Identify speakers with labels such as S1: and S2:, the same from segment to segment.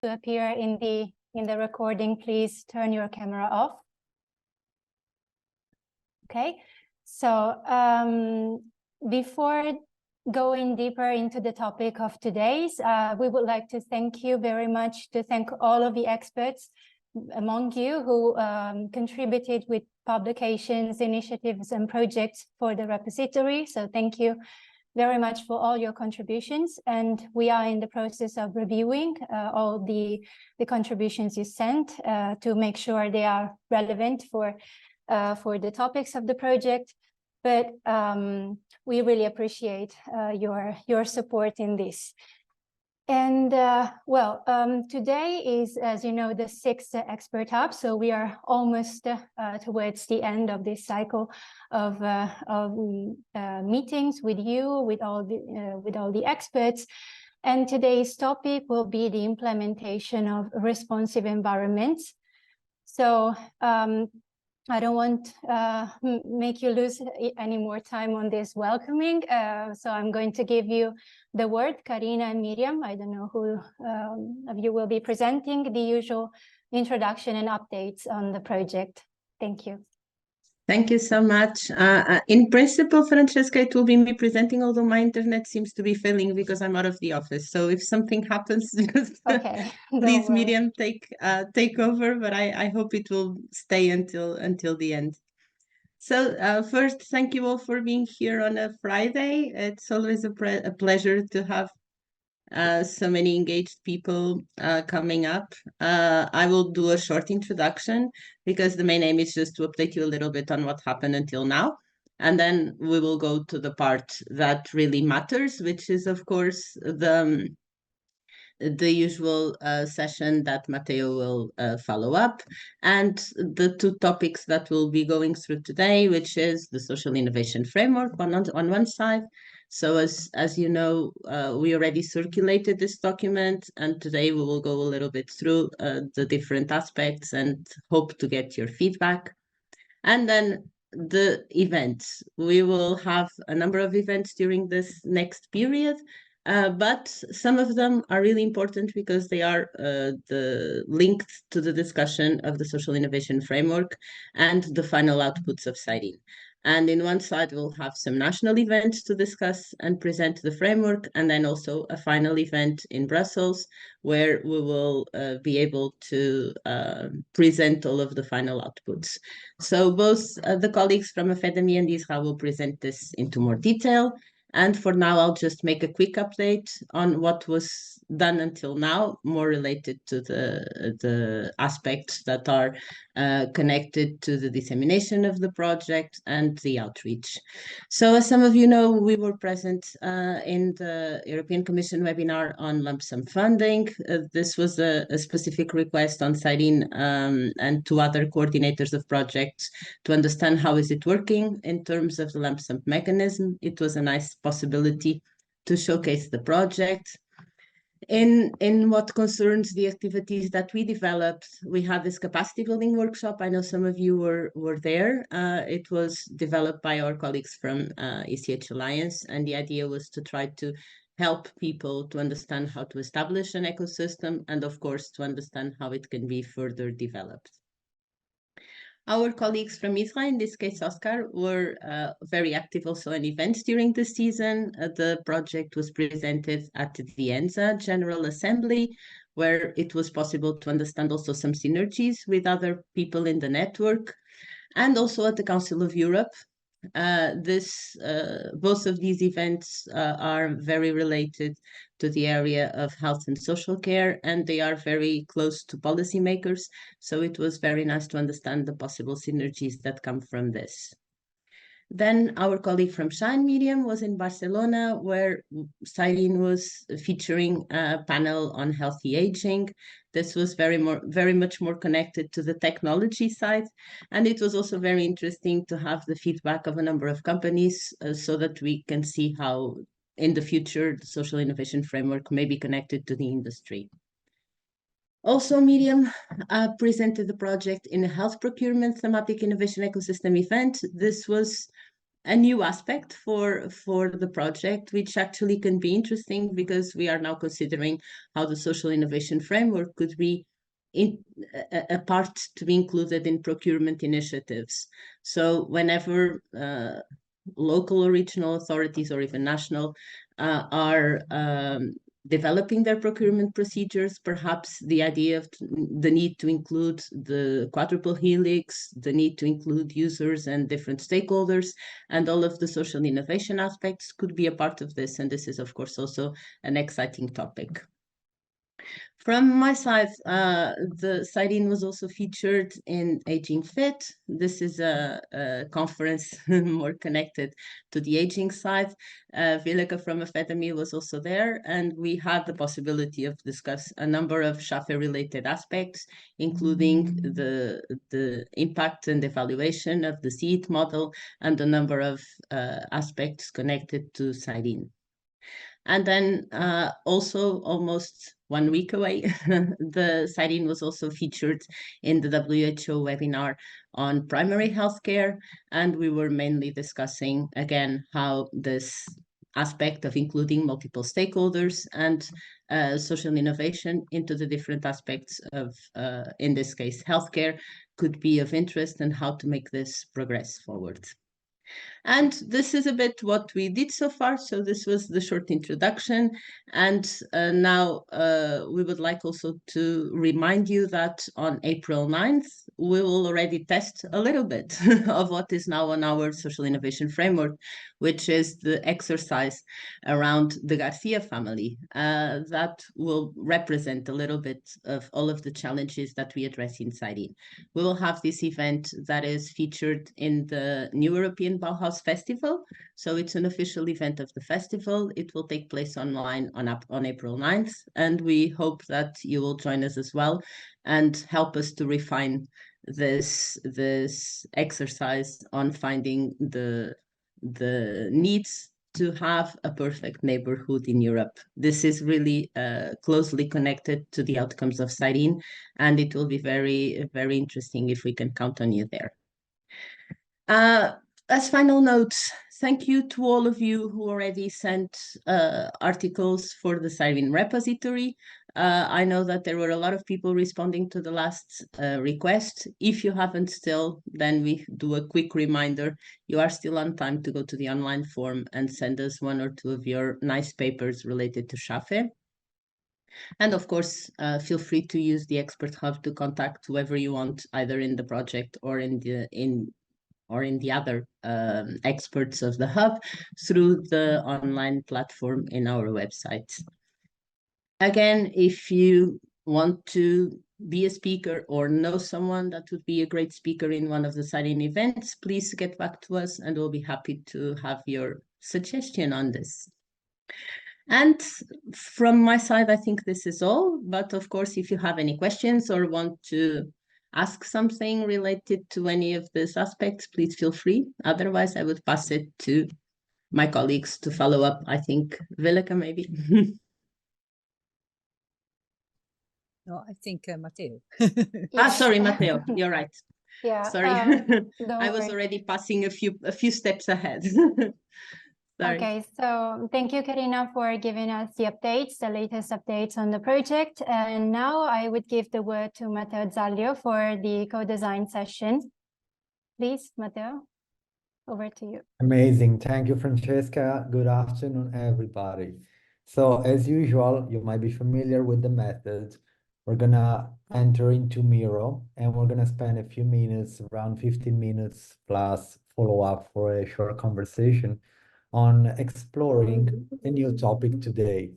S1: to appear in the recording, please turn your camera off. Okay, so before going deeper into the topic of today's, we would like to thank you very much, to thank all of the experts among you who contributed with publications, initiatives, and projects for the repository. So thank you very much for all your contributions, and we are in the process of reviewing all the contributions you sent to make sure they are relevant for the topics of the project. But we really appreciate your support in this. And today is, as you know, the 6th Expert Hub, so we are almost towards the end of this cycle of meetings with you, with all the experts. And today's topic will be the implementation of responsive environments. So I don't want to make you lose any more time on this welcoming. So I'm going to give you the word, Karina and Miriam. I don't know who of you will be presenting the usual introduction and updates on the project. Thank you.
S2: Thank you so much. In principle, Francesca, it will be me presenting, although my internet seems to be failing because I'm out of the office. So if something happens, just
S1: okay,
S2: please, Miriam, take over. But I hope it will stay until the end. So first, thank you all for being here on a Friday. It's always a pleasure to have so many engaged people coming up. I will do a short introduction because the main aim is just to update you a little bit on what happened until now. And then we will go to the part that really matters, which is, of course, the usual session that Matteo will follow up, and the two topics that we'll be going through today, which is the social innovation framework on one side. So as you know, we already circulated this document, and today we will go a little bit through the different aspects and hope to get your feedback. And then the events. We will have a number of events during this next period, but some of them are really important because they are linked to the discussion of the social innovation framework and the final outputs of SIRENE. And in one side, we'll have some national events to discuss and present the framework, and then also a final event in Brussels, where we will be able to present all of the final outputs. So both the colleagues from Academy and Israel will present this into more detail. And for now, I'll just make a quick update on what was done until now, more related to the aspects that are connected to the dissemination of the project and the outreach. So as some of you know, we were present in the European Commission webinar on lump sum funding. This was a specific request on SIRENE and to other coordinators of projects to understand how is it working in terms of the lump sum mechanism. It was a nice possibility to showcase the project. In what concerns the activities that we developed, we had this capacity building workshop. I know some of you were there. It was developed by our colleagues from ECH Alliance, and the idea was to try to help people to understand how to establish an ecosystem and, of course, to understand how it can be further developed. Our colleagues from Israel, in this case Oscar, were very active also in events during the season. The project was presented at the ENSA General Assembly, where it was possible to understand also some synergies with other people in the network, and also at the Council of Europe. Both of these events are very related to the area of health and social care, and they are very close to policymakers. So it was very nice to understand the possible synergies that come from this. Then our colleague from Shine, Miriam, was in Barcelona, where SIRENE was featuring a panel on healthy aging. This was very much more connected to the technology side. And it was also very interesting to have the feedback of a number of companies so that we can see how in the future the social innovation framework may be connected to the industry. Also, Miriam presented the project in a health procurement thematic innovation ecosystem event. This was a new aspect for the project, which actually can be interesting because we are now considering how the social innovation framework could be a part to be included in procurement initiatives. So whenever local or regional authorities or even national are developing their procurement procedures, perhaps the idea of the need to include the quadruple helix, the need to include users and different stakeholders, and all of the social innovation aspects could be a part of this. And this is, of course, also an exciting topic. From my side, the SIRENE was also featured in Aging Fit. This is a conference more connected to the aging side. Vileka from Academy was also there, and we had the possibility of discuss a number of SHAFE-related aspects, including the impact and evaluation of the SEED model and a number of aspects connected to SIRENE. And then also almost 1 week away, the SIRENE was also featured in the WHO webinar on primary healthcare. And we were mainly discussing, again, how this aspect of including multiple stakeholders and social innovation into the different aspects of, in this case, healthcare could be of interest and how to make this progress forward. And this is a bit what we did so far. So this was the short introduction. And now we would like also to remind you that on April 9th, we will already test a little bit of what is now on our social innovation framework, which is the exercise around the Garcia family. That will represent a little bit of all of the challenges that we address in SIRENE. We will have this event that is featured in the New European Bauhaus Festival. So it's an official event of the festival. It will take place online on April 9th. And we hope that you will join us as well and help us to refine this exercise on finding the needs to have a perfect neighborhood in Europe. This is really closely connected to the outcomes of SIRENE, and it will be very, very interesting if we can count on you there. As final notes, thank you to all of you who already sent articles for the SIRENE repository. I know that there were a lot of people responding to the last request. If you haven't still, then we do a quick reminder. You are still on time to go to the online form and send us 1 or 2 of your nice papers related to SHAFE. And of course, feel free to use the Expert Hub to contact whoever you want, either in the project or in the other experts of the hub through the online platform in our website. Again, if you want to be a speaker or know someone that would be a great speaker in one of the SIRENE events, please get back to us and we'll be happy to have your suggestion on this. And from my side, I think this is all. But of course, if you have any questions or want to ask something related to any of these aspects, please feel free. Otherwise, I would pass it to my colleagues to follow up. I think Vileka, maybe.
S3: No, I think Matteo.
S2: Sorry, Matteo, you're right.
S1: Yeah.
S2: Sorry, I was already passing a few steps ahead. Sorry.
S1: Okay, so thank you, Karina, for giving us the updates, the latest updates on the project. And now I would give the word to Matteo Zaglio for the co-design session. Please, Matteo, over to you.
S4: Amazing. Thank you, Francesca. Good afternoon, everybody. So as usual, you might be familiar with the method. We're gonna enter into Miro and we're gonna spend a few minutes, around 15 minutes plus follow-up for a short conversation on exploring a new topic today.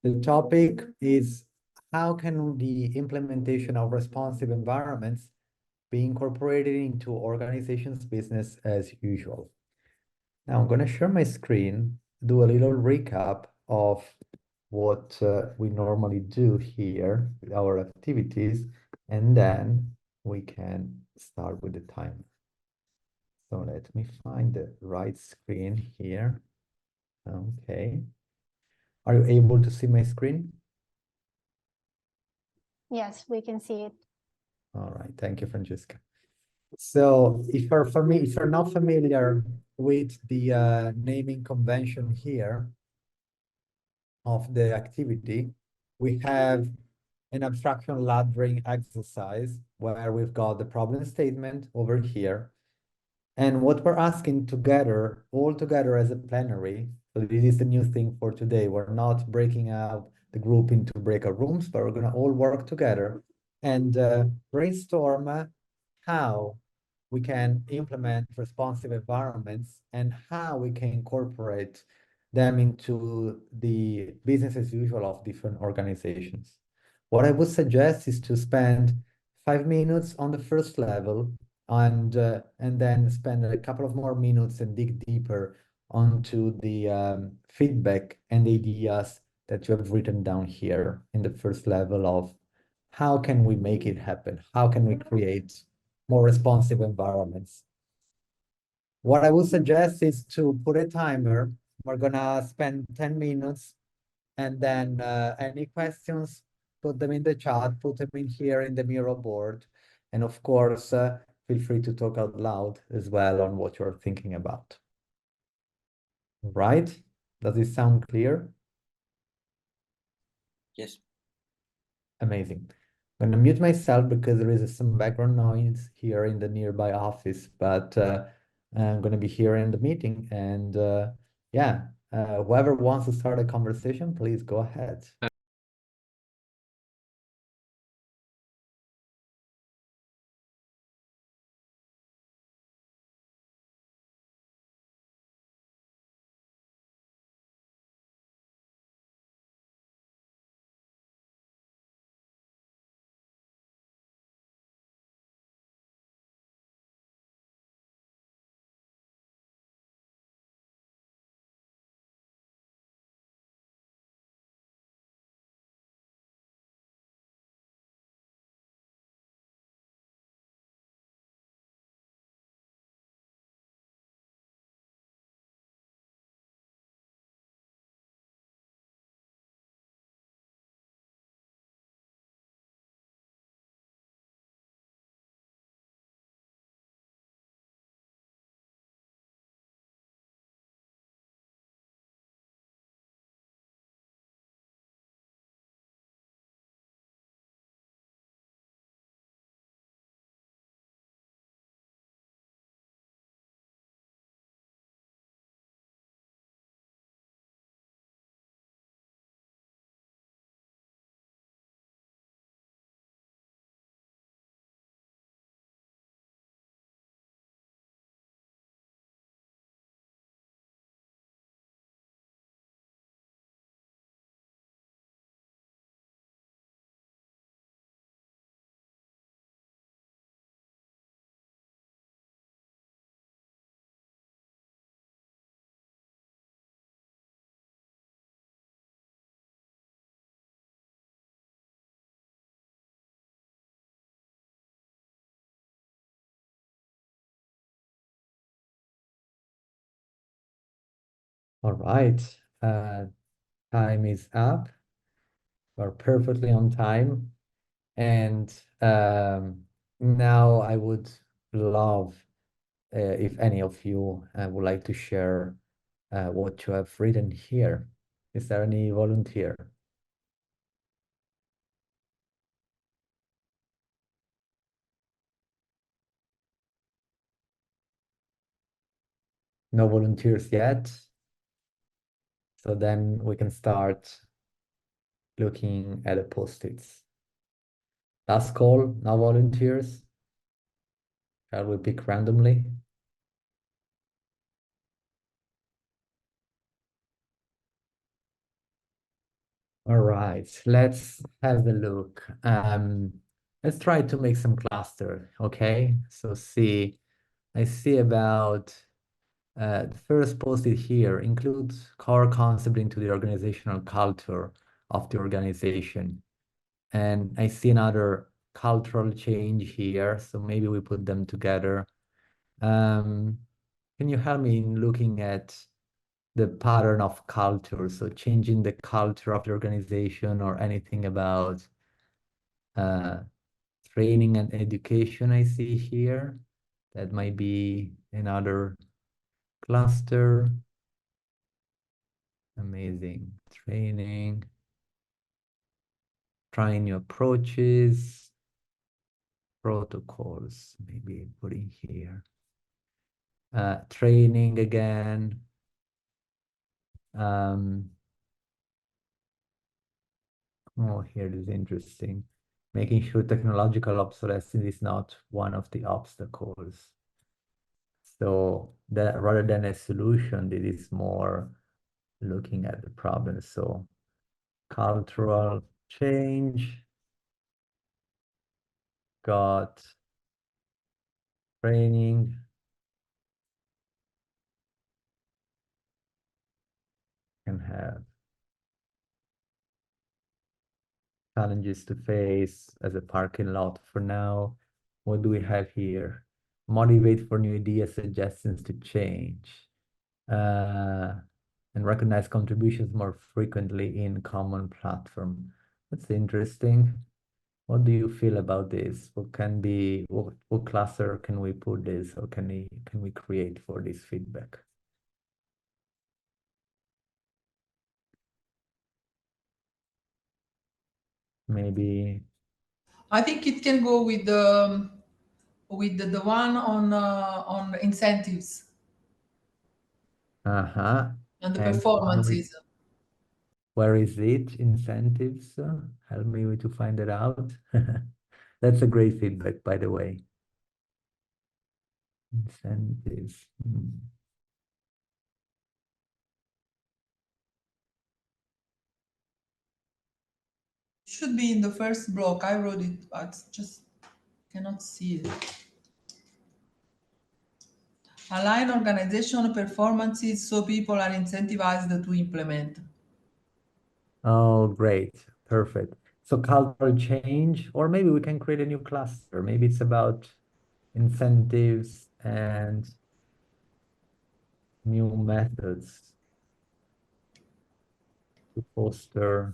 S4: The topic is how can the implementation of responsive environments be incorporated into organizations' business as usual. Now I'm going to share my screen, do a little recap of what we normally do here with our activities, and then we can start with the timer. So let me find the right screen here. Okay. Are you able to see my screen?
S1: Yes, we can see it.
S4: All right. Thank you, Francesca. So if you're not familiar with the naming convention here of the activity, we have an abstraction laddering exercise where we've got the problem statement over here. And what we're asking together, all together as a plenary, so this is the new thing for today. We're not breaking out the group into breakout rooms, but we're going to all work together and brainstorm how we can implement responsive environments and how we can incorporate them into the business as usual of different organizations. What I would suggest is to spend 5 minutes on the first level and then spend a couple of more minutes and dig deeper onto the feedback and ideas that you have written down here in the first level of how can we make it happen? How can we create more responsive environments? What I would suggest is to put a timer. We're gonna spend 10 minutes and then any questions, put them in the chat, put them in here in the Miro board. And of course, feel free to talk out loud as well on what you're thinking about. Right? Does it sound clear?
S5: Yes.
S4: Amazing. I'm gonna mute myself because there is some background noise here in the nearby office, but I'm gonna be here in the meeting and yeah, whoever wants to start a conversation, please go ahead. All right, time is up. We're perfectly on time. And now I would love if any of you would like to share what you have written here. Is there any volunteer? No volunteers yet. So then we can start looking at the post-its. Last call, no volunteers. Shall we pick randomly? All right, let's have a look. Let's try to make some cluster, okay? So see, I see about the first post-it here includes core concept into the organizational culture of the organization. And I see another cultural change here, so maybe we put them together. Can you help me in looking at the pattern of culture? So changing the culture of the organization or anything about training and education I see here. That might be another cluster. Amazing. Training. Trying new approaches. Protocols, maybe putting here. Training again. Oh, here it is interesting. Making sure technological obsolescence is not one of the obstacles. So that rather than a solution, it is more looking at the problem. So cultural change, got training, can have challenges to face as a parking lot for now. What do we have here? Motivate for new ideas, suggestions to change. And recognize contributions more frequently in common platform. That's interesting. What do you feel about this? What cluster can we put this, or can we create for this feedback? Maybe
S5: I think it can go with the one on incentives
S4: and
S5: and the performances.
S4: Where is it? Incentives? Help me to find it out. That's a great feedback, by the way. Incentives.
S5: Should be in the first block. I wrote it, but just cannot see it. Align organizational performances so people are incentivized to implement.
S4: Oh, great. Perfect. So cultural change, or maybe we can create a new cluster. Maybe it's about incentives and new methods to foster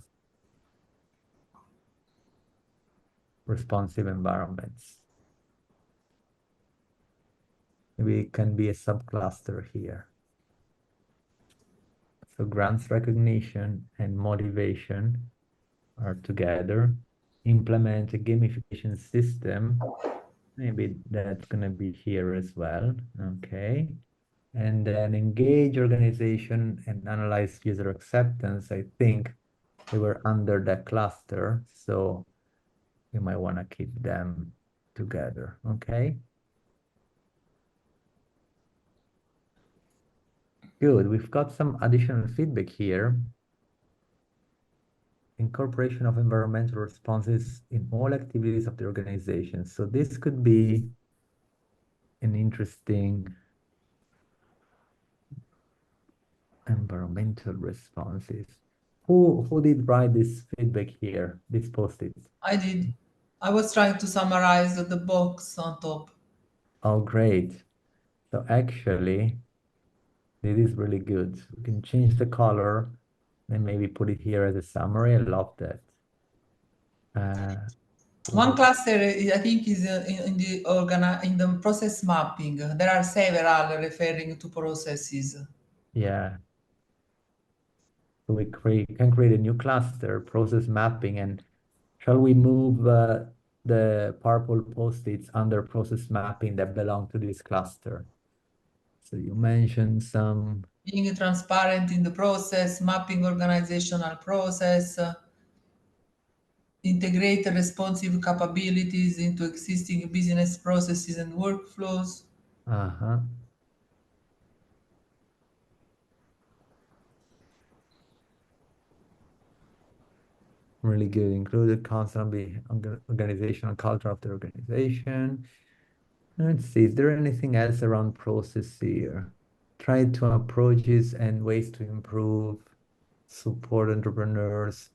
S4: responsive environments. Maybe it can be a subcluster here. So grants recognition and motivation are together. Implement a gamification system. Maybe that's going to be here as well. Okay. And then engage organization and analyze user acceptance. I think they were under that cluster. So you might want to keep them together. Okay. Good. We've got some additional feedback here. Incorporation of environmental responses in all activities of the organization. So this could be an interesting environmental responses. Who did write this feedback here, this post-it?
S5: I did. I was trying to summarize the box on top.
S4: Oh, great. So actually, this is really good. We can change the color and maybe put it here as a summary. I love that.
S5: One cluster, I think, is in the process mapping. There are several referring to processes.
S4: Yeah. So we can create a new cluster, process mapping, and shall we move the purple post-its under process mapping that belong to this cluster? So you mentioned some...
S5: Being transparent in the process, mapping organizational process, integrate responsive capabilities into existing business processes and workflows.
S4: Really good. Included constantly organizational culture of the organization. Let's see, is there anything else around process here? Try to approaches and ways to improve, support entrepreneurs.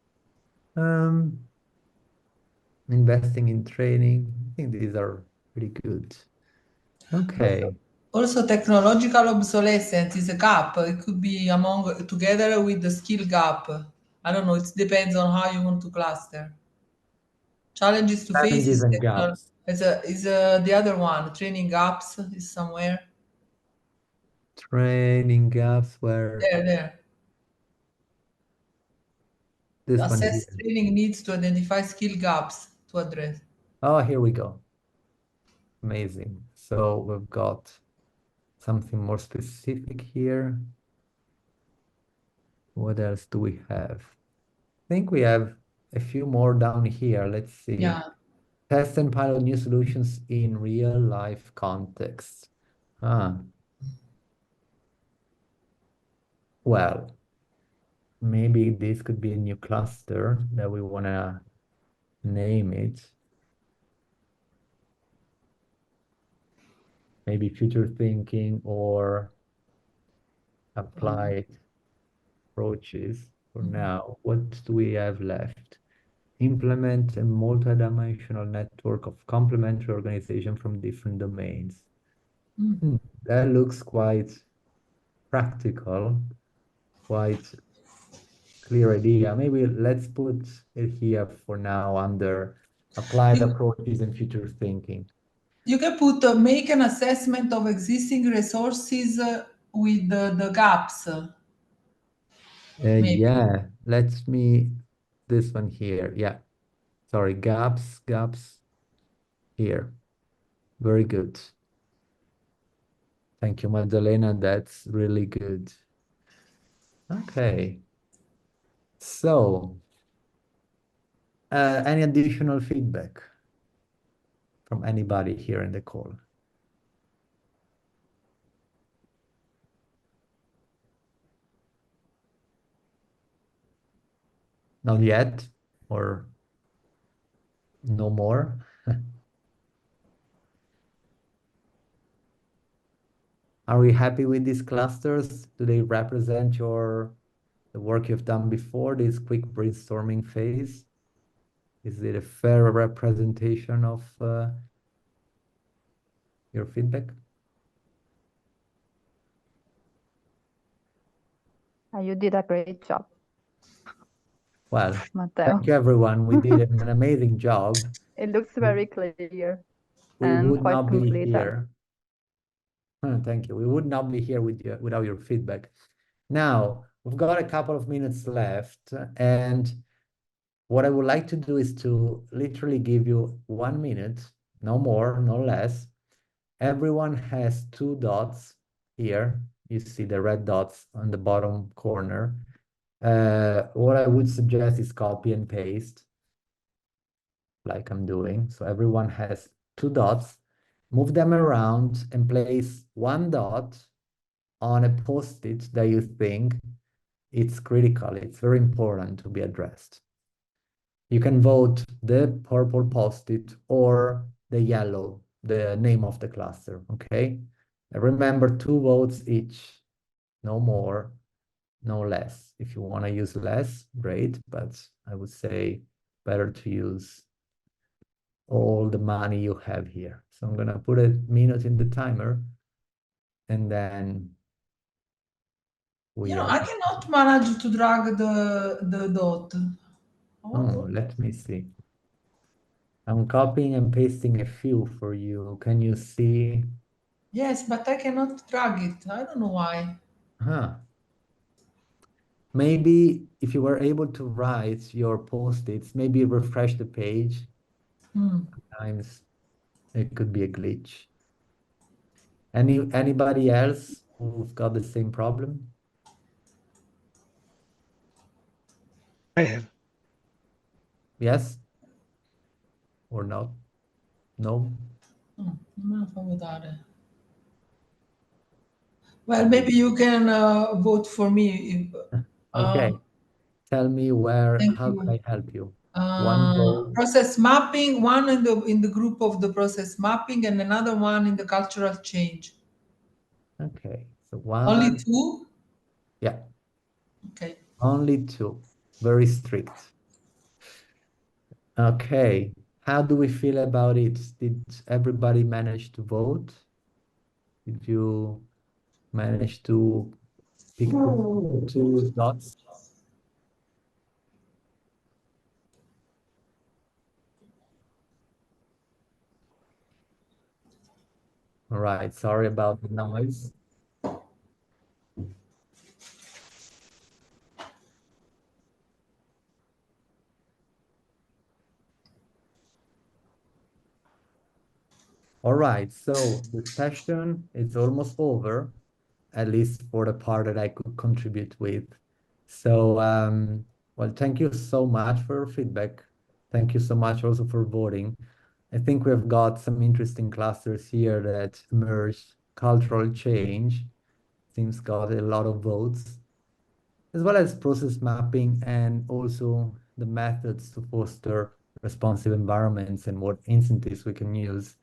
S4: Investing in training. I think these are pretty good. Okay.
S5: Also, technological obsolescence is a gap. It could be together with the skill gap. I don't know. It depends on how you want to cluster. Challenges to face
S4: Challenges
S5: is
S4: and gaps.
S5: the other one. Training gaps is somewhere.
S4: Training gaps where
S5: There.
S4: this one
S5: Assess
S4: here.
S5: training needs to identify skill gaps to address.
S4: Oh, here we go. Amazing. So we've got something more specific here. What else do we have? I think we have a few more down here. Let's see.
S5: Yeah.
S4: Test and pilot new solutions in real life context. Well, maybe this could be a new cluster that we want to name it. Maybe future thinking or applied approaches for now. What do we have left? Implement a multidimensional network of complementary organization from different domains. That looks quite practical, quite clear idea. Maybe let's put it here for now under applied approaches and future thinking.
S5: You can put make an assessment of existing resources with the gaps. Maybe.
S4: Yeah, this one here. Yeah, sorry, gaps here. Very good. Thank you, Magdalena. That's really good. Okay. So, any additional feedback from anybody here in the call? Not yet, or no more? Are we happy with these clusters? Do they represent the work you've done before, this quick brainstorming phase? Is it a fair representation of your feedback?
S6: You did a great job,
S4: Well,
S6: Matteo.
S4: thank you, everyone. We did an amazing job.
S6: It looks very clear
S4: We
S6: and
S4: would
S6: quite
S4: not be
S6: complete.
S4: here. Thank you. We would not be here without your feedback. Now, we've got a couple of minutes left, and what I would like to do is to literally give you 1 minute, no more, no less. Everyone has 2 dots here. You see the red dots on the bottom corner. What I would suggest is copy and paste, like I'm doing. So everyone has 2 dots. Move them around and place 1 dot on a post-it that you think it's critical, it's very important to be addressed. You can vote the purple post-it or the yellow, the name of the cluster, okay? And remember, 2 votes each, no more, no less. If you want to use less, great, but I would say better to use all the money you have here. So I'm gonna put a minute in the timer, and then
S5: I cannot manage to drag the dot.
S4: Oh, let me see. I'm copying and pasting a few for you. Can you see?
S5: Yes, but I cannot drag it. I don't know why.
S4: Huh. Maybe if you were able to write your post-its, maybe refresh the page. Sometimes it could be a glitch. Anybody else who's got the same problem?
S7: I have.
S4: Yes? Or not? No?
S5: Non fa votare. Well, maybe you can vote for me.
S4: Okay. Tell me
S5: Thank
S4: how can
S5: you.
S4: I help you? One vote.
S5: Process mapping, one in the group of the process mapping, and another one in the cultural change.
S4: Okay. So
S5: Only
S4: one.
S5: 2?
S4: Yeah.
S5: Okay.
S4: Only 2. Very strict. Okay. How do we feel about it? Did everybody manage to vote? Did you manage to pick 2 dots? All right. Sorry about the noise. All right, so the session is almost over, at least for the part that I could contribute with. So, well, thank you so much for your feedback. Thank you so much also for voting. I think we've got some interesting clusters here that emerged. Cultural change seems got a lot of votes, as well as process mapping and also the methods to foster responsive environments and what incentives we can use.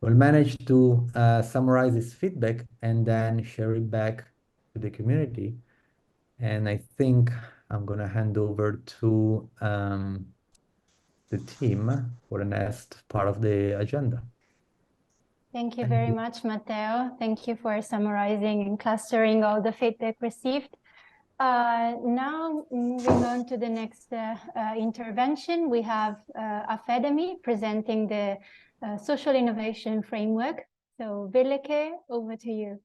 S4: We'll manage to summarize this feedback and then share it back to the community. And I think I'm going to hand over to the team for the next part of the agenda.
S1: Thank you very much, Matteo. Thank you for summarizing and clustering all the feedback received. Now, moving on to the next intervention, we have Afedemi presenting the Social Innovation Framework. So, Villeke, over to you.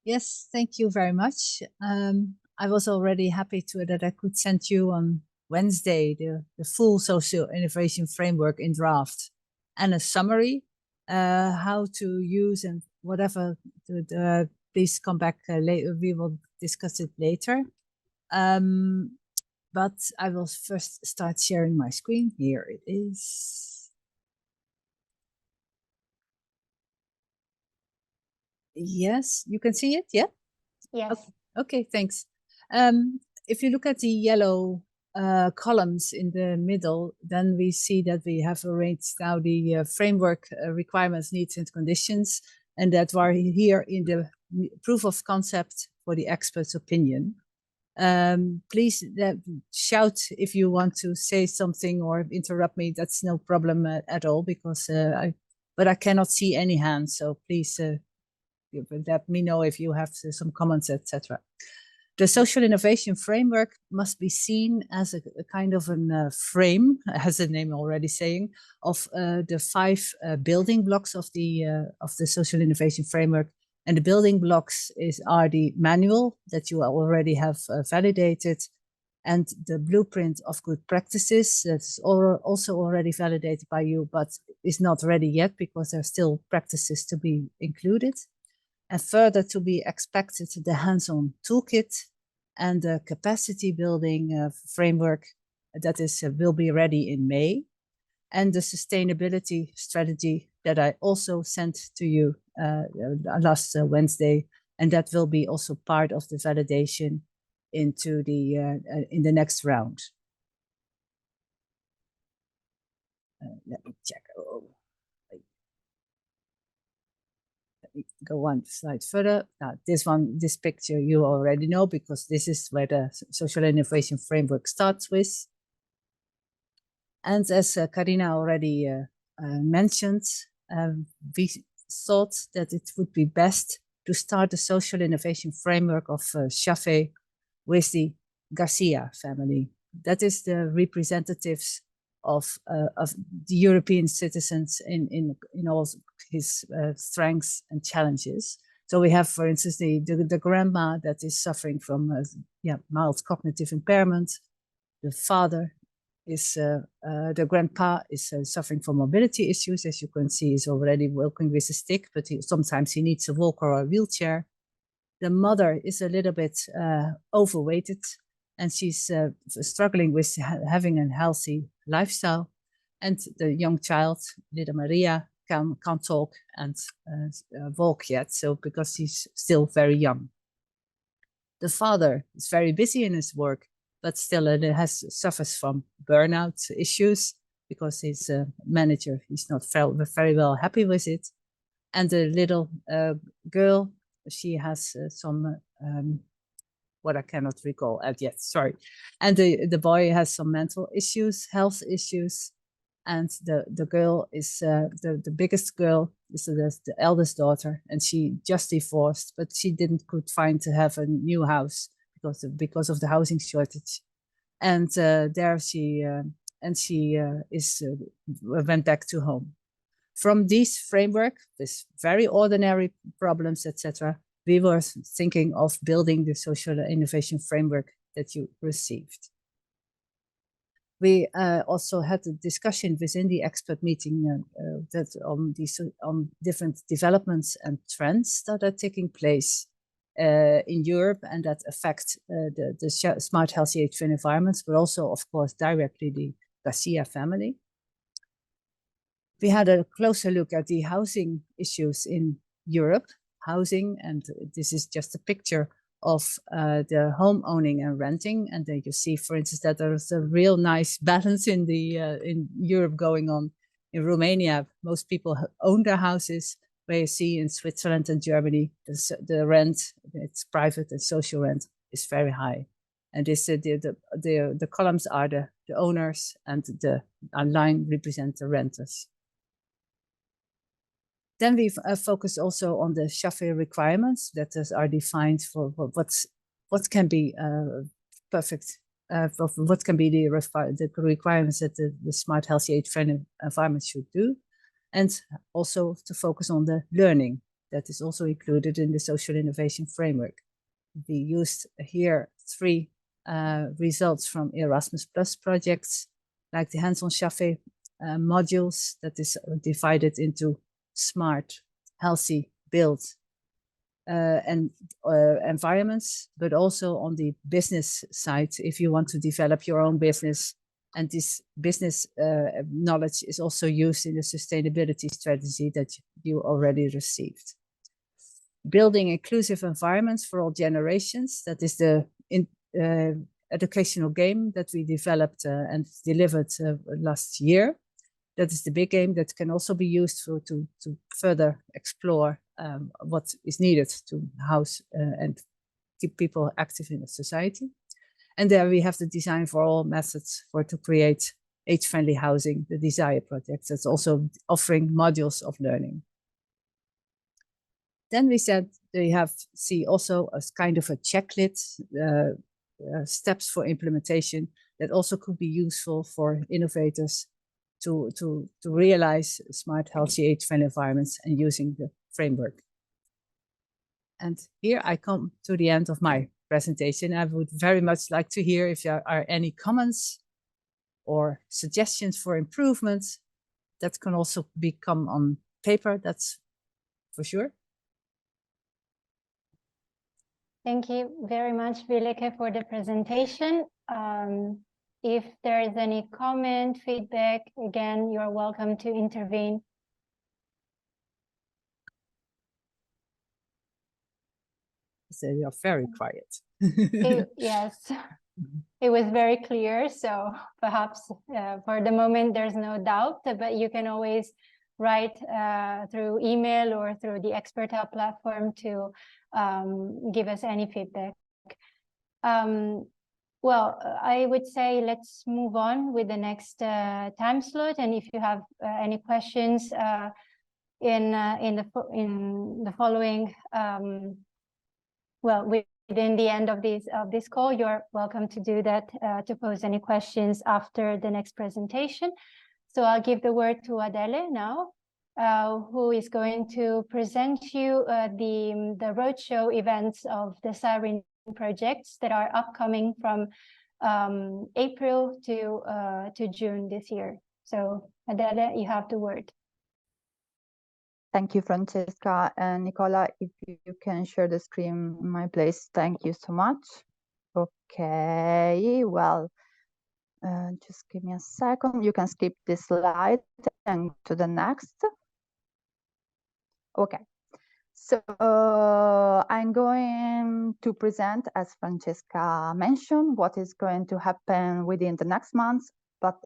S3: Yes, thank you very much. I was already happy that I could send you on Wednesday the full Social Innovation Framework in draft and a summary, how to use and whatever. Please come back later. We will discuss it later. But I will first start sharing my screen. Here it is. Yes, you can see it, yeah?
S1: Yes.
S3: Okay, thanks. If you look at the yellow columns in the middle, then we see that we have arranged now the framework requirements, needs and conditions, and that are here in the proof of concept for the expert's opinion. Please shout if you want to say something or interrupt me. That's no problem at all, because but I cannot see any hands, so please let me know if you have some comments, etc. The Social Innovation Framework must be seen as a kind of a frame, as the name already saying, of the 5 building blocks of the Social Innovation Framework. And the building blocks are the manual that you already have validated, and the blueprint of good practices that's also already validated by you, but is not ready yet because there are still practices to be included. And further to be expected, the hands-on toolkit and the capacity building framework that will be ready in May, and the sustainability strategy that I also sent to you last Wednesday, and that will be also part of the validation into the in the next round. Let me check. Let me go one slide further. Now, this picture you already know, because this is where the Social Innovation Framework starts with. And as Carina already mentioned, we thought that it would be best to start the Social Innovation Framework of Chafe with the Garcia family. That is the representatives of the European citizens in all his strengths and challenges. So we have, for instance, the grandma that is suffering from mild cognitive impairment. The father is the grandpa is suffering from mobility issues. As you can see, he's already walking with a stick, but sometimes he needs a walker or a wheelchair. The mother is a little bit overweighted, and she's struggling with having a healthy lifestyle. And the young child, little Maria, can't talk and walk yet, so because he's still very young. The father is very busy in his work, but still suffers from burnout issues because his manager is not very well happy with it. And the little girl, she has some what I cannot recall yet, sorry. And the boy has some mental issues, health issues. And the girl is the biggest girl is the eldest daughter, and she just divorced, but she could find to have a new house because of the housing shortage. And there she went back to home. From this framework, this very ordinary problems, etc., we were thinking of building the Social Innovation Framework that you received. We also had a discussion within the expert meeting these different developments and trends that are taking place in Europe and that affect the smart, healthy age friendly environments, but also, of course, directly the Garcia family. We had a closer look at the housing issues in Europe, housing, and this is just a picture of the home owning and renting. And then you see, for instance, that there's a real nice balance in Europe going on. In Romania, most people own their houses, where you see in Switzerland and Germany, the rent, it's private and social rent, is very high. And this, the columns are the owners, and the line represent the renters. Then we focus also on the SHAFE requirements that are defined for what can be perfect, what can be the requirements that the smart, healthy, age-friendly environment should do, and also to focus on the learning that is also included in the social innovation framework. We used here 3 results from Erasmus Plus projects, like the hands-on SHAFE modules that is divided into smart, healthy, build and environments, but also on the business side, if you want to develop your own business. And this business knowledge is also used in the sustainability strategy that you already received. Building inclusive environments for all generations, that is the educational game that we developed and delivered last year. That is the big game that can also be used to further explore what is needed to house and keep people active in the society. And there we have the design for all methods to create age-friendly housing, the Desire project, that's also offering modules of learning. Then we said they see also as kind of a checklist, steps for implementation that also could be useful for innovators to realize smart, healthy, age-friendly environments and using the framework. And here I come to the end of my presentation. I would very much like to hear if there are any comments or suggestions for improvements. That can also become on paper, that's for sure.
S1: Thank you very much, Villeke, for the presentation. If there is any comment, feedback, again, you're welcome to intervene.
S3: So you're very quiet.
S1: Yes, it was very clear. So perhaps for the moment, there's no doubt, but you can always write through email or through the Expert Hub platform to give us any feedback. Well, I would say let's move on with the next time slot. And if you have any questions in the following, well, within the end of this call, you're welcome to do that, to pose any questions after the next presentation. So I'll give the word to Adele now, who is going to present you the roadshow events of the SIRENE projects that are upcoming from April to June this year. So Adele, you have the word.
S6: Thank you, Francesca. And Nicola, if you can share the screen in my place, thank you so much. Okay, well, just give me a second. You can skip this slide and to the next. Okay. So I'm going to present, as Francesca mentioned, what is going to happen within the next months, but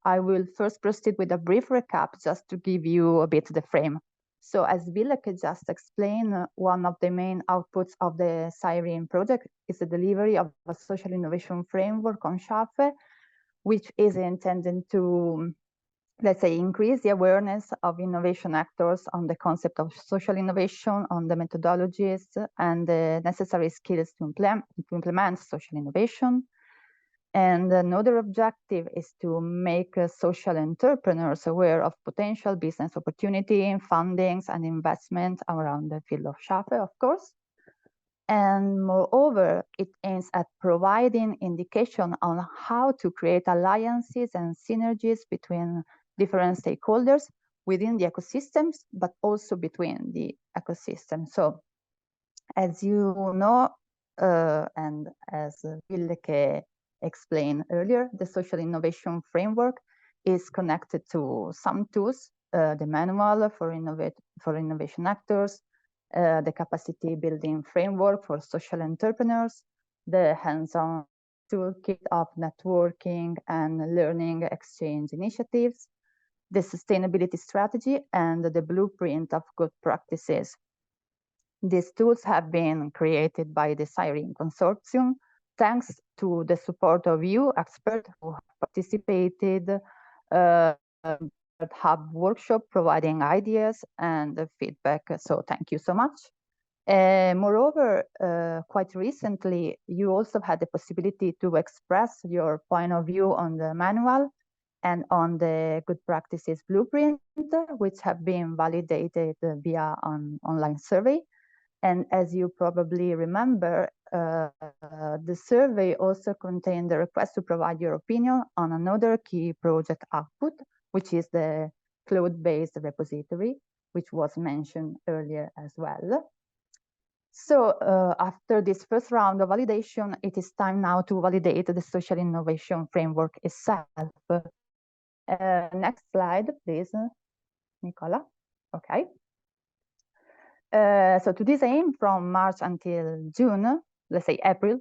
S6: I will first proceed with a brief recap just to give you a bit the frame. So as Villeke just explained, one of the main outputs of the SIRENE project is the delivery of a social innovation framework on SHAFE, which is intended to, let's say, increase the awareness of innovation actors on the concept of social innovation, on the methodologies and the necessary skills to implement social innovation. And another objective is to make social entrepreneurs aware of potential business opportunity, fundings, and investment around the field of SHAFE, of course. And moreover, it aims at providing indication on how to create alliances and synergies between different stakeholders within the ecosystems, but also between the ecosystems. So as you know, and as Villeke explained earlier, the social innovation framework is connected to some tools, the manual for innovation actors, the capacity building framework for social entrepreneurs, the hands-on toolkit of networking and learning exchange initiatives, the sustainability strategy, and the blueprint of good practices. These tools have been created by the SIRENE Consortium, thanks to the support of you experts who have participated at Hub Workshop, providing ideas and feedback. So thank you so much. Moreover, quite recently, you also had the possibility to express your point of view on the manual and on the good practices blueprint, which have been validated via an online survey. And as you probably remember, the survey also contained the request to provide your opinion on another key project output, which is the cloud-based repository, which was mentioned earlier as well. So after this first round of validation, it is time now to validate the social innovation framework itself. Next slide, please, Nicola. Okay. So to this aim, from March until June, let's say April,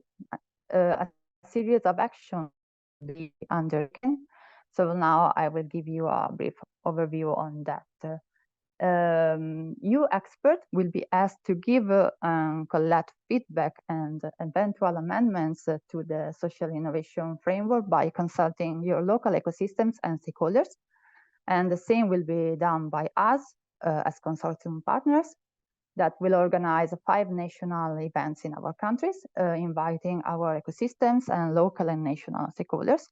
S6: a series of actions will be undertaken. So now I will give you a brief overview on that. You experts will be asked to give and collect feedback and eventual amendments to the social innovation framework by consulting your local ecosystems and stakeholders. And the same will be done by us as consortium partners that will organize 5 national events in our countries, inviting our ecosystems and local and national stakeholders.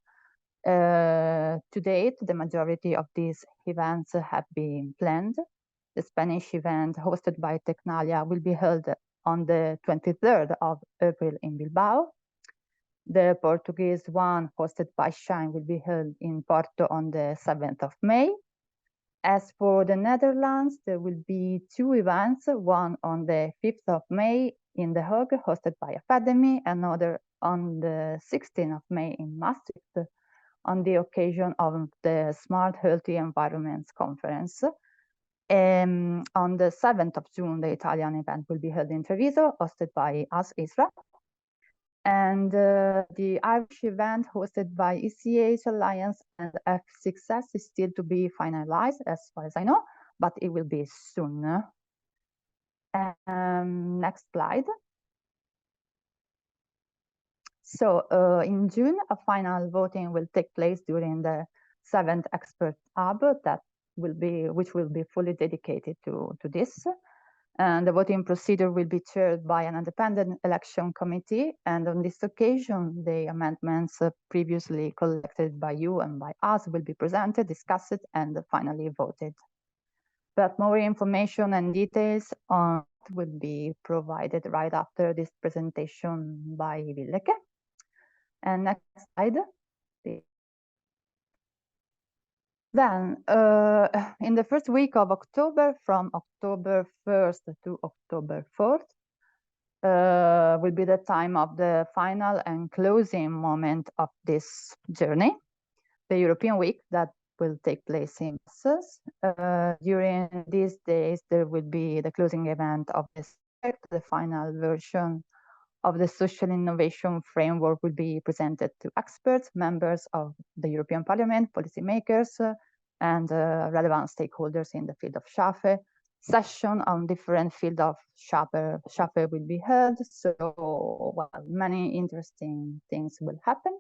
S6: To date, the majority of these events have been planned. The Spanish event hosted by Tecnalia will be held on the 23rd of April in Bilbao. The Portuguese one hosted by Shine will be held in Porto on the 7th of May. As for the Netherlands, there will be 2 events, one on the 5th of May in The Hague, hosted by Academy, another on the 16th of May in Maastricht, on the occasion of the Smart Healthy Environments Conference. On the 7th of June, the Italian event will be held in Treviso, hosted by us, ISRA. And the Irish event hosted by ECH Alliance and F6S is still to be finalized, as far as I know, but it will be soon. Next slide. So in June, a final voting will take place during the 7th Expert Hub which will be fully dedicated to this. And the voting procedure will be chaired by an independent election committee. And on this occasion, the amendments previously collected by you and by us will be presented, discussed, and finally voted. But more information and details on it will be provided right after this presentation by Villeke. And next slide. Then, in the first week of October, from October 1st to October 4th, will be the time of the final and closing moment of this journey, the European Week that will take place in Brussels. During these days, there will be the closing event of this project. The final version of the social innovation framework will be presented to experts, members of the European Parliament, policymakers, and relevant stakeholders in the field of SHAFE. Session on different field of SHAFE will be held. So, well, many interesting things will happen.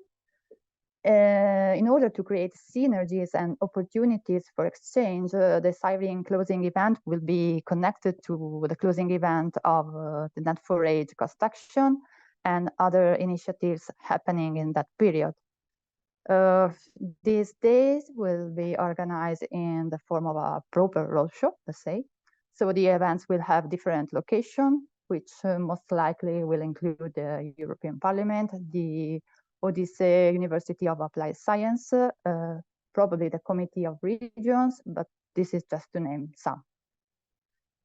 S6: In order to create synergies and opportunities for exchange, the SIRENE closing event will be connected to the closing event of the Net4Age Cost Action and other initiatives happening in that period. These days will be organized in the form of a proper roadshow, let's say. So the events will have different locations, which most likely will include the European Parliament, the Odyssey University of Applied Science, probably the Committee of Regions, but this is just to name some.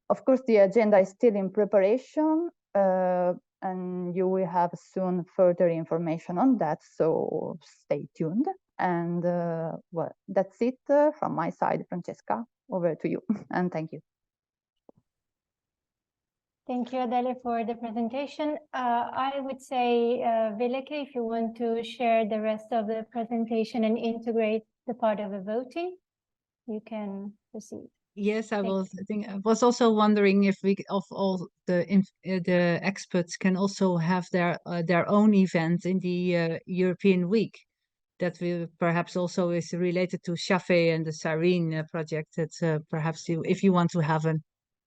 S6: Of course, the agenda is still in preparation, and you will have soon further information on that, so stay tuned. And well, that's it from my side. Francesca, over to you, and thank you.
S1: Thank you, Adele, for the presentation. I would say, Vileke, if you want to share the rest of the presentation and integrate the part of the voting, you can proceed.
S8: Yes, I was also wondering if we, of all the experts, can also have their own event in the European Week. That will perhaps also is related to SHAFE and the SIRENE project. That perhaps if you want to have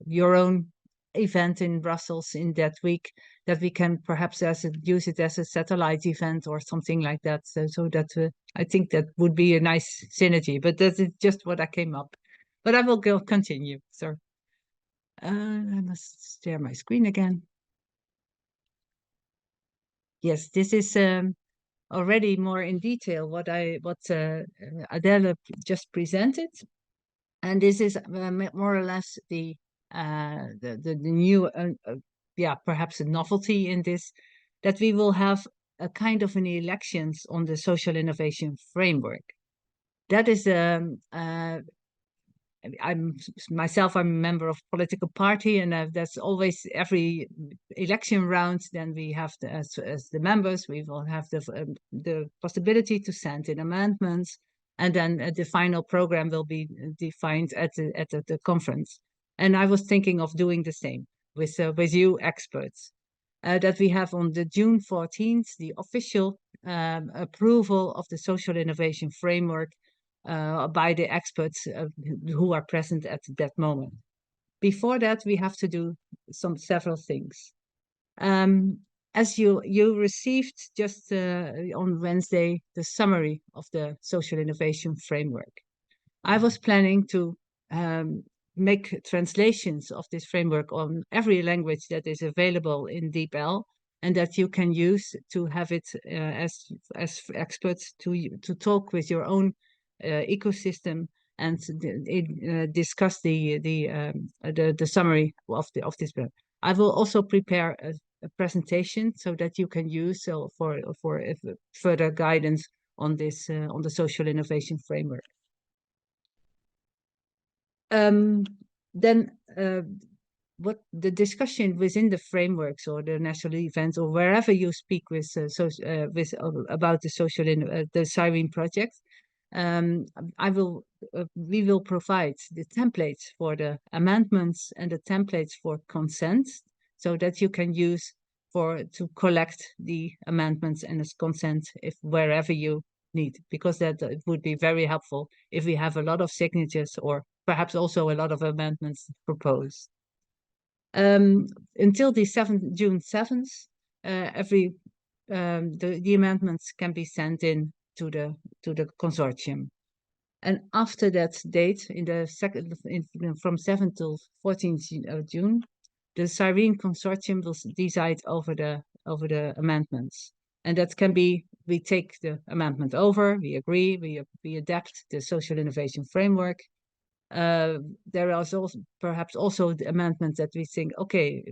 S8: your own event in Brussels in that week, that we can perhaps use it as a satellite event or something like that. So that I think that would be a nice synergy. But that is just what I came up. But I will continue. So I must share my screen again. Yes, this is already more in detail what Adele just presented, and this is more or less the new perhaps a novelty in this, that we will have a kind of an elections on the social innovation framework. That is I'm a member of a political party, and that's always every election round. Then we have as the members, we will have the possibility to send in amendments, and then the final program will be defined at the conference. And I was thinking of doing the same with you experts, that we have on the June 14th the official approval of the social innovation framework by the experts who are present at that moment. Before that, we have to do several things. As you received just on Wednesday the summary of the social innovation framework, I was planning to make translations of this framework on every language that is available in DeepL, and that you can use to have it as experts to talk with your own ecosystem and discuss the summary of this book. I will also prepare a presentation so that you can use for further guidance on this on the social innovation framework. Then what the discussion within the frameworks or the national events or wherever you speak with about the social the SIRENE project, we will provide the templates for the amendments and the templates for consent, so that you can use to collect the amendments and the consent wherever you need, because that it would be very helpful if we have a lot of signatures or perhaps also a lot of amendments proposed. Until the June 7th, the amendments can be sent in to the consortium, and after that date, from 7th till 14th of June, the SIRENE consortium will decide over the amendments, and that can be we take the amendment over, we agree, we adapt the social innovation framework. There are perhaps also the amendments that we think, okay,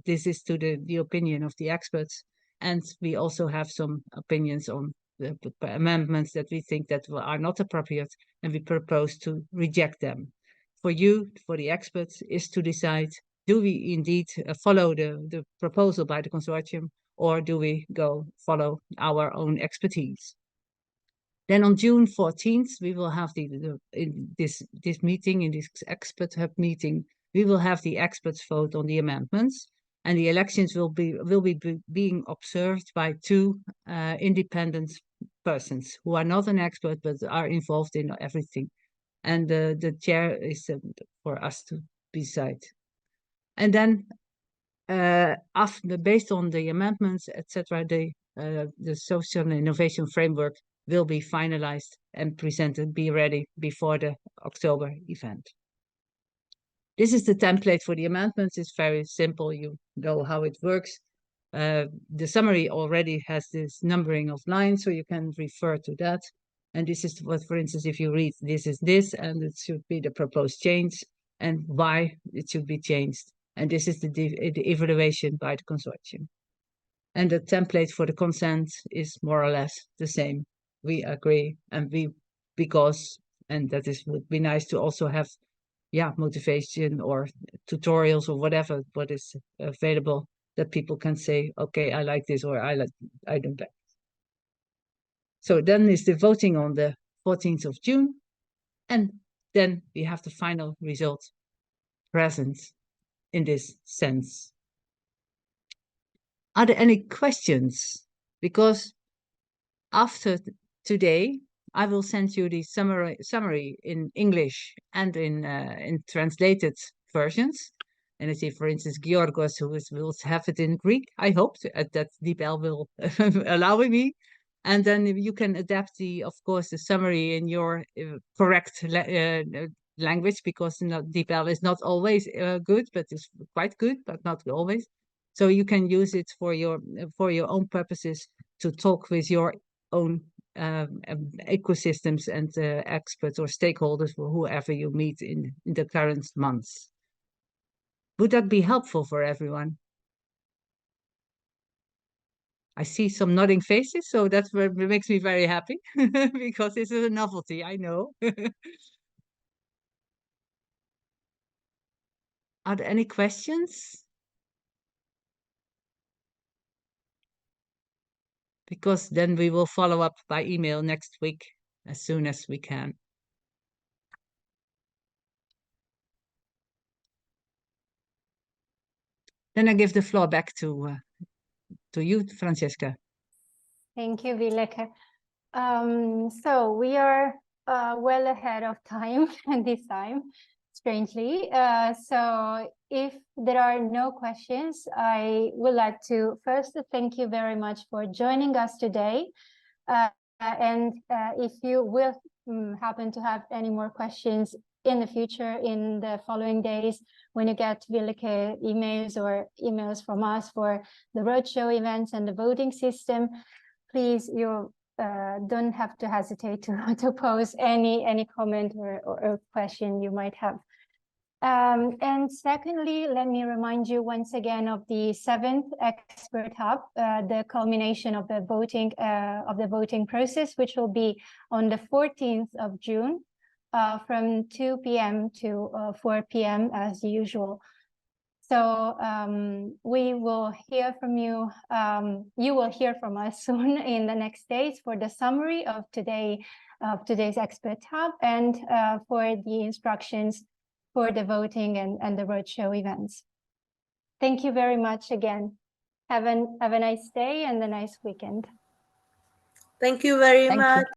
S8: this is to the opinion of the experts, and we also have some opinions on the amendments that we think that are not appropriate, and we propose to reject them. For you, for the experts, is to decide, do we indeed follow the proposal by the consortium, or do we go follow our own expertise? Then on June 14th, we will have in this meeting, in this expert hub meeting, we will have the experts vote on the amendments, and the elections will be being observed by two independent persons who are not an expert but are involved in everything, and the chair is for us to decide. And then based on the amendments, etc., the social innovation framework will be finalized and presented, be ready before the October event. This is the template for the amendments. It's very simple. You know how it works. The summary already has this numbering of lines, so you can refer to that. And this is what, for instance, if you read this is this, and it should be the proposed change, and why it should be changed. And this is the evaluation by the consortium. And the template for the consent is more or less the same. We agree, and because, and that is would be nice to also have, yeah, motivation or tutorials or whatever what is available, that people can say, okay, I like this, or I don't like. So then is the voting on the 14th of June, and then we have the final result present in this sense. Are there any questions? Because after today, I will send you the summary in English and in translated versions. And I see, for instance, Georgos, will have it in Greek. I hope that DeepL will allow me. And then you can adapt of course, the summary in your correct language, because DeepL is not always good, but it's quite good, but not always. So you can use it for your own purposes to talk with your own ecosystems and experts or stakeholders, or whoever you meet in the current months. Would that be helpful for everyone? I see some nodding faces, so that makes me very happy because this is a novelty, I know. Are there any questions? Because then we will follow up by email next week as soon as we can. Then I give the floor back to you, Francesca.
S1: Thank you, Villeke. So we are well ahead of time this time, strangely. So if there are no questions, I would like to first thank you very much for joining us today. And if you will happen to have any more questions in the future, in the following days, when you get Villeke emails from us for the roadshow events and the voting system, please, you don't have to hesitate to pose any comment or question you might have. And secondly, let me remind you once again of the 7th Expert Hub, the culmination of the voting process, which will be on the 14th of June from 2 p.m. to 4 p.m. as usual. So we will hear from you. You will hear from us soon in the next days for the summary of today's Expert Hub and for the instructions for the voting and the roadshow events. Thank you very much again. Have a nice day and a nice weekend.
S9: Thank you very much.